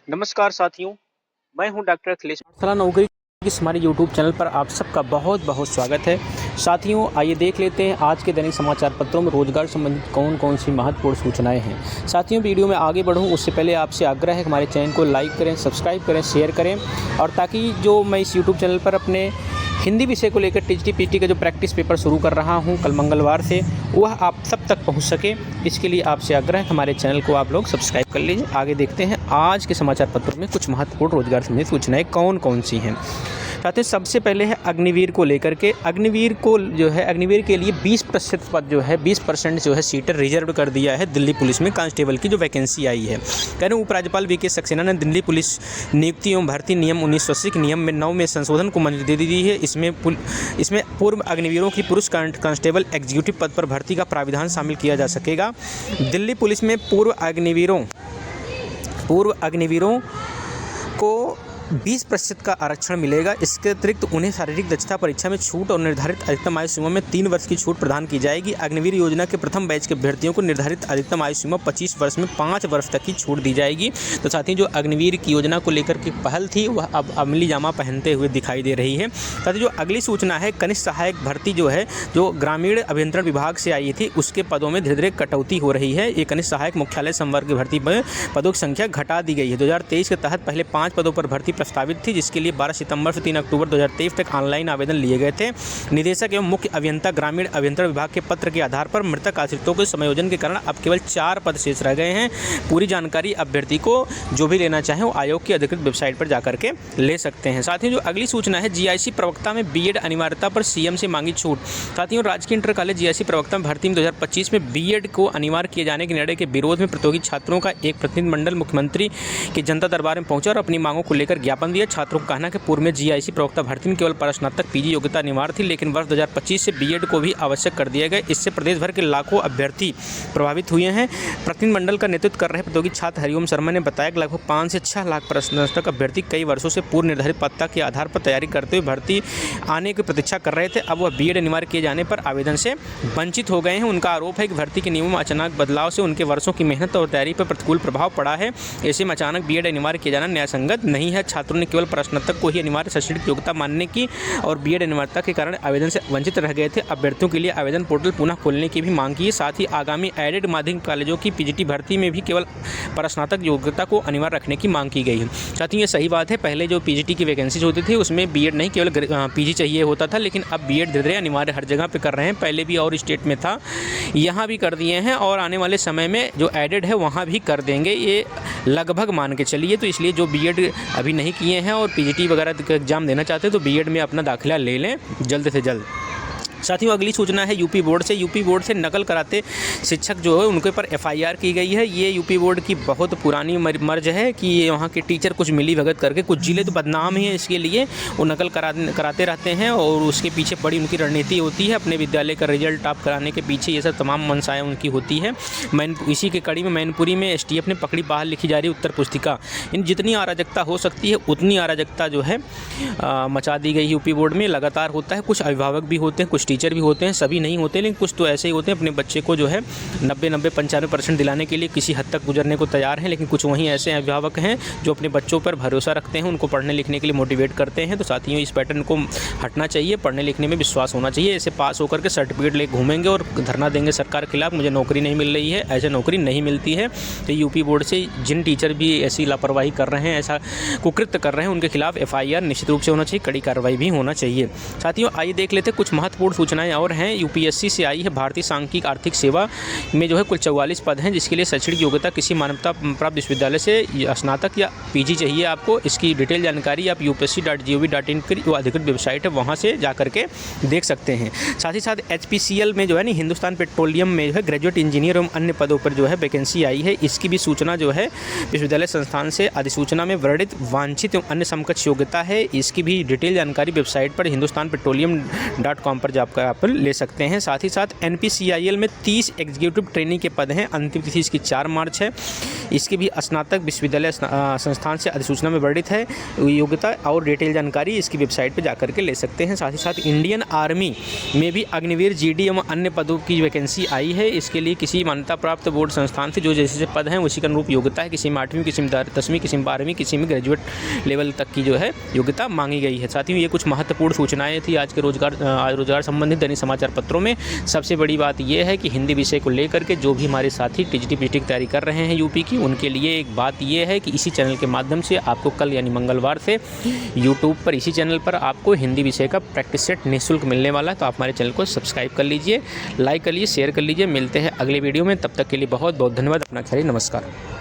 नमस्कार साथियों, मैं हूं डॉक्टर अखिलेश। पाठशाला नौकरी की इस हमारे यूट्यूब चैनल पर आप सबका बहुत बहुत स्वागत है। साथियों, आइए देख लेते हैं आज के दैनिक समाचार पत्रों में रोजगार संबंधित कौन कौन सी महत्वपूर्ण सूचनाएं हैं। साथियों, वीडियो में आगे बढ़ूं उससे पहले आपसे आग्रह है कि हमारे चैनल को लाइक करें, सब्सक्राइब करें, शेयर करें, और ताकि जो मैं इस यूट्यूब चैनल पर अपने हिंदी विषय को लेकर टीजीटी पीटी का जो प्रैक्टिस पेपर शुरू कर रहा हूं कल मंगलवार से, वह आप सब तक पहुंच सके। इसके लिए आपसे आग्रह है हमारे चैनल को आप लोग सब्सक्राइब कर लीजिए। आगे देखते हैं आज के समाचार पत्रों में कुछ महत्वपूर्ण रोजगार संबंधित सूचनाएं कौन कौन सी हैं। साथियों, सबसे पहले है अग्निवीर को लेकर के। अग्निवीर को जो है, अग्निवीर के लिए 20% पद जो है 20% जो है सीटें रिजर्व कर दिया है दिल्ली पुलिस में। कांस्टेबल की जो वैकेंसी आई है, कह रहे हैं उपराज्यपाल वीके सक्सेना ने दिल्ली पुलिस नियुक्ति एवं भर्ती नियम 1980 के नियम में 9 में संशोधन को मंजूरी दे दी है। इसमें पूर्व अग्निवीरों की पुरुष कांस्टेबल एग्जीक्यूटिव पद पर भर्ती का प्राविधान शामिल किया जा सकेगा। दिल्ली पुलिस में पूर्व अग्निवीरों को 20% का आरक्षण मिलेगा। इसके अतिरिक्त उन्हें शारीरिक दक्षता परीक्षा में छूट और निर्धारित अधिकतम आयु सीमा में 3 वर्ष की छूट प्रदान की जाएगी। अग्निवीर योजना के प्रथम बैच के अभ्यर्थियों को निर्धारित अधिकतम आयु सीमा 25 वर्ष में 5 वर्ष तक की छूट दी जाएगी। तो साथ ही जो अग्निवीर की योजना को लेकर के पहल थी वह अब अमली जामा पहनते हुए दिखाई दे रही है। साथ ही जो अगली सूचना है, कनिष्ठ सहायक भर्ती जो है, जो ग्रामीण अभियंत्रण विभाग से आई थी, उसके पदों में धीरे धीरे कटौती हो रही है। ये कनिष्ठ सहायक मुख्यालय संवर्ग की भर्ती में पदों की संख्या घटा दी गई है। 2023 के तहत पहले 5 पदों पर भर्ती प्रस्तावित थी, जिसके लिए 12 सितंबर से 3 अक्टूबर 2023 तक ऑनलाइन आवेदन लिए गए थे। निदेशक एवं मुख्य अभियंता ग्रामीण अभियंत्रण विभाग के पत्र के आधार पर मृतक आश्रितों के समायोजन के कारण अब केवल 4 पद शेष रह गए हैं। पूरी जानकारी अभ्यर्थी को जो भी लेना चाहे वो आयोग की अधिकृत वेबसाइट पर जाकर के ले सकते हैं। साथ ही जो अगली सूचना है, जीआईसी प्रवक्ता में बीएड अनिवार्यता पर सीएम से मांगी छूट। साथियों, राजकीय इंटर कॉलेज जीआईसी प्रवक्ता भर्ती में 2025 में बीएड को अनिवार्य किए जाने के निर्णय के विरोध में प्रतियोगी छात्रों का एक प्रतिनिधिमंडल मुख्यमंत्री के जनता दरबार में पहुंचा और अपनी मांगों को लेकर ज्ञापन दिया। छात्रों का कहना है कि पूर्व में जीआईसी प्रवक्ता भर्ती में केवल स्नातक पीजी योग्यता अनिवार्य थी, लेकिन वर्ष 2025 से बीएड को भी आवश्यक कर दिया गया। इससे प्रदेश भर के लाखों अभ्यर्थी प्रभावित हुए हैं। प्रतिनिधिमंडल का नेतृत्व कर रहे प्रतियोगी छात्र हरिओम शर्मा ने बताया कि लगभग 5 से 6 लाख स्नातक अभ्यर्थी कई वर्षों से पूर्व निर्धारित पत्ता के आधार पर तैयारी करते हुए भर्ती आने की प्रतीक्षा कर रहे थे। अब वह बीएड अनिवार्य किए जाने पर आवेदन से वंचित हो गए हैं। उनका आरोप है कि भर्ती के नियमों में अचानक बदलाव से उनके वर्षों की मेहनत और तैयारी पर प्रतिकूल प्रभाव पड़ा है। ऐसे में अचानक बीएड अनिवार्य किया जाना न्यायसंगत नहीं है। छात्रों ने केवल स्नातक को ही अनिवार्य शैक्षणिक योग्यता मानने की और बीएड अनिवार्यता के कारण आवेदन से वंचित रह गए थे। अभ्यर्थियों के लिए आवेदन पोर्टल पुनः खोलने की भी मांग की है। साथ ही आगामी एडेड माध्यमिक कॉलेजों की पीजीटी भर्ती में भी केवल स्नातक योग्यता को अनिवार्य रखने की मांग की गई है। साथ ही ये सही बात है, पहले जो पीजीटी की वैकेंसीज होती थी उसमें बीएड नहीं केवल पीजी चाहिए होता था, लेकिन अब बीएड धीरे धीरे अनिवार्य हर जगह पे कर रहे हैं। पहले भी और स्टेट में था, यहाँ भी कर दिए हैं और आने वाले समय में जो एडेड है वहाँ भी कर देंगे, ये लगभग मान के चलिए। तो इसलिए जो बीएड अभी नहीं किए हैं और पीजीटी वगैरह का एग्जाम देना चाहते हैं तो बीएड में अपना दाखिला ले लें जल्द से जल्द। साथियों, अगली सूचना है यूपी बोर्ड से। यूपी बोर्ड से नकल कराते शिक्षक जो है उनके ऊपर एफआईआर की गई है। ये यूपी बोर्ड की बहुत पुरानी मर्ज है कि ये वहाँ के टीचर कुछ मिली भगत करके, कुछ जिले तो बदनाम ही हैं इसके लिए, वो नकल कराते रहते हैं और उसके पीछे बड़ी उनकी रणनीति होती है। अपने विद्यालय का रिजल्ट टॉप कराने के पीछे ये सब तमाम मंशाएँ उनकी होती है। इसी के कड़ी में मैनपुरी में एसटीएफ ने पकड़ी बाहर लिखी जा रही उत्तर पुस्तिका। इन जितनी अराजकता हो सकती है उतनी अराजकता जो है मचा दी गई यूपी बोर्ड में, लगातार होता है। कुछ अभिभावक भी होते हैं, कुछ टीचर भी होते हैं, सभी नहीं होते, लेकिन कुछ तो ऐसे ही होते हैं अपने बच्चे को जो है 90-95% दिलाने के लिए किसी हद तक गुजरने को तैयार हैं। लेकिन कुछ वहीं ऐसे अभिभावक हैं जो अपने बच्चों पर भरोसा रखते हैं, उनको पढ़ने लिखने के लिए मोटिवेट करते हैं। तो साथियों, इस पैटर्न को हटना चाहिए, पढ़ने लिखने में विश्वास होना चाहिए। ऐसे पास होकर के सर्टिफिकेट ले घूमेंगे और धरना देंगे सरकार के खिलाफ, मुझे नौकरी नहीं मिल रही है, ऐसे नौकरी नहीं मिलती है। तो यूपी बोर्ड से जिन टीचर भी ऐसी लापरवाही कर रहे हैं, ऐसा कुकृत्य कर रहे हैं, उनके खिलाफ एफआईआर निश्चित रूप से होना चाहिए, कड़ी कार्रवाई भी होना चाहिए। साथियों, आइए देख लेते हैं कुछ महत्वपूर्ण सूचनाएं और हैं। यूपीएससी से आई है भारतीय सांख्यिकी आर्थिक सेवा में जो है कुल 44 पद हैं, जिसके लिए शैक्षणिक योग्यता किसी मान्यता प्राप्त विश्वविद्यालय से स्नातक या पीजी चाहिए आपको। इसकी डिटेल जानकारी आप upsc.gov.in की जो अधिकृत वेबसाइट है वहाँ से जा करके देख सकते हैं। साथ ही साथ HPCL में जो है हिंदुस्तान पेट्रोलियम में जो है ग्रेजुएट इंजीनियर एवं अन्य पदों पर जो है वैकेंसी आई है। इसकी भी सूचना जो है विश्वविद्यालय संस्थान से अधिसूचना में वर्णित वांछित एवं अन्य समकक्ष योग्यता है। इसकी भी डिटेल जानकारी वेबसाइट पर hindustanpetroleum.com पर जा आप यहाँ पर ले सकते हैं। साथ ही साथ NPCIL में 30 एग्जीक्यूटिव ट्रेनिंग के पद हैं। अंतिम तिथि इसकी 4 मार्च है। इसकी भी स्नातक विश्वविद्यालय संस्थान से अधिसूचना में वर्णित है। योग्यता और डिटेल जानकारी इसकी वेबसाइट पर जाकर के ले सकते हैं। साथ ही साथ इंडियन आर्मी में भी अग्निवीर, GD एवं अन्य पदों की वैकेंसी आई है। इसके लिए किसी मान्यता प्राप्त बोर्ड संस्थान से जो जैसे पद हैं उसी के अनुरूप योग्यता है। किसी में 8वीं, किसी में 10वीं, किसी में 12वीं, किसी में ग्रेजुएट लेवल तक की जो है योग्यता मांगी गई है। साथ ही ये कुछ महत्वपूर्ण सूचनाएं थी आज के रोजगार संबंधित दैनिक समाचार पत्रों में। सबसे बड़ी बात यह है कि हिंदी विषय को लेकर के जो भी हमारे साथी TGT PGT की तैयारी कर रहे हैं यूपी की, उनके लिए एक बात यह है कि इसी चैनल के माध्यम से आपको कल यानी मंगलवार से यूट्यूब पर इसी चैनल पर आपको हिंदी विषय का प्रैक्टिस सेट निःशुल्क मिलने वाला है। तो आप हमारे चैनल को सब्सक्राइब कर लीजिए, लाइक कर लीजिए, शेयर कर लीजिए। मिलते हैं अगले वीडियो में, तब तक के लिए बहुत बहुत धन्यवाद। अपना ख्याल, नमस्कार।